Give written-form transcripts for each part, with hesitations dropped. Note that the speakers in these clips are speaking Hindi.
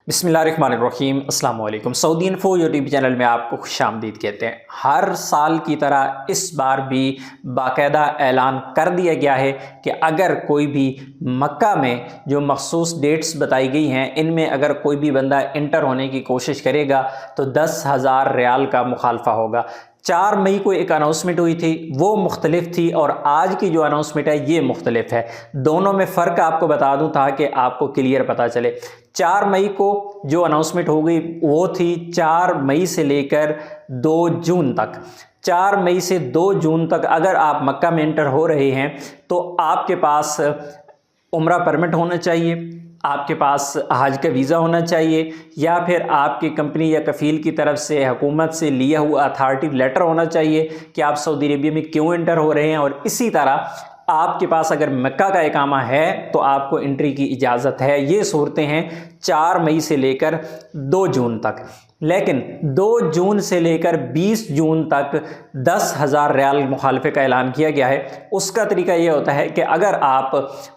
बिस्मिल्लाहिर्रहमानिर्रहीम अस्सलाम वालेकुम। सऊदी इन्फो यूट्यूब चैनल में आपको खुशामदीद कहते हैं। हर साल की तरह इस बार भी बाकायदा ऐलान कर दिया गया है कि अगर कोई भी मक्का में जो मखसूस डेट्स बताई गई हैं इनमें अगर कोई भी बंदा इंटर होने की कोशिश करेगा तो 10,000 रियाल का मुखालफा होगा। 4 मई को एक अनाउंसमेंट हुई थी, वो मुख्तलिफ थी, और आज की जो अनाउंसमेंट है ये मुख्तलिफ है। दोनों में फ़र्क आपको बता दूं ताकि आपको क्लियर पता चले। 4 मई को जो अनाउंसमेंट हो गई वो थी 4 मई से लेकर 2 जून तक। 4 मई से 2 जून तक अगर आप मक्का में एंटर हो रहे हैं तो आपके पास उम्रा परमिट होना चाहिए, आपके पास हज का वीज़ा होना चाहिए, या फिर आपकी कंपनी या कफ़ील की तरफ से हुकूमत से लिया हुआ अथॉरिटी लेटर होना चाहिए कि आप सऊदी अरबिया में क्यों एंटर हो रहे हैं। और इसी तरह आपके पास अगर मक्का का इकामा है तो आपको एंट्री की इजाज़त है। ये सूरतें हैं 4 मई से लेकर 2 जून तक। लेकिन 2 जून से लेकर 20 जून तक 10,000 रियाल मुखालफे का ऐलान किया गया है। उसका तरीका यह होता है कि अगर आप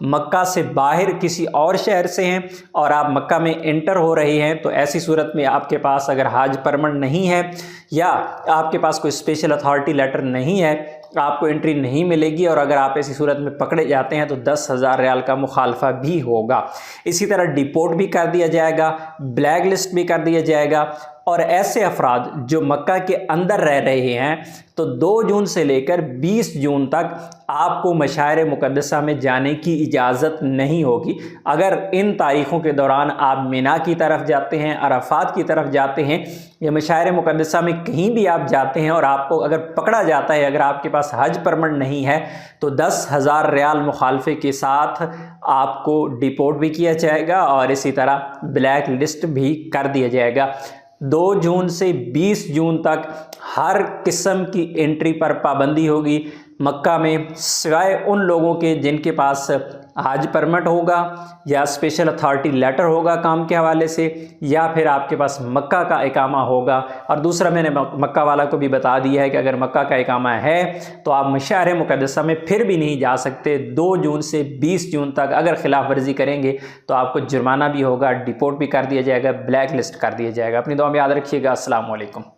मक्का से बाहर किसी और शहर से हैं और आप मक्का में एंटर हो रहे हैं तो ऐसी सूरत में आपके पास अगर हज परमिट नहीं है या आपके पास कोई स्पेशल अथॉरिटी लेटर नहीं है, आपको एंट्री नहीं मिलेगी। और अगर आप ऐसी सूरत में पकड़े जाते हैं तो 10,000 रियाल का मुखालफा भी होगा। इसी तरह डिपोर्ट भी कर दिया जाएगा, ब्लैक लिस्ट भी कर दिया जाएगा। और ऐसे अफराद जो मक्का के अंदर रह रहे हैं तो 2 जून से लेकर 20 जून तक आपको मशायर मुक़द्दसा में जाने की इजाज़त नहीं होगी। अगर इन तारीख़ों के दौरान आप मिना की तरफ जाते हैं, अराफात की तरफ जाते हैं, या मशायर मुक़द्दसा में कहीं भी आप जाते हैं और आपको अगर पकड़ा जाता है, अगर आपके पास हज परमिट नहीं है, तो 10,000 रियाल मुखालफे के साथ आपको डिपोर्ट भी किया जाएगा और इसी तरह ब्लैक लिस्ट भी कर दिया जाएगा। 2 जून से 20 जून तक हर किस्म की एंट्री पर पाबंदी होगी मक्का में, सिवाय उन लोगों के जिनके पास हज परमिट होगा या स्पेशल अथॉरिटी लेटर होगा काम के हवाले से, या फिर आपके पास मक्का का इकामा होगा। और दूसरा मैंने मक्का वाला को भी बता दिया है कि अगर मक्का का इकामा है तो आप मशार मुक़द्दसा में फिर भी नहीं जा सकते 2 जून से 20 जून तक। अगर खिलाफ वर्जी करेंगे तो आपको जुर्माना भी होगा, डिपोर्ट भी कर दिया जाएगा, ब्लैक लिस्ट कर दिया जाएगा। अपनी दुआ में याद रखिएगा। अस्सलाम वालेकुम।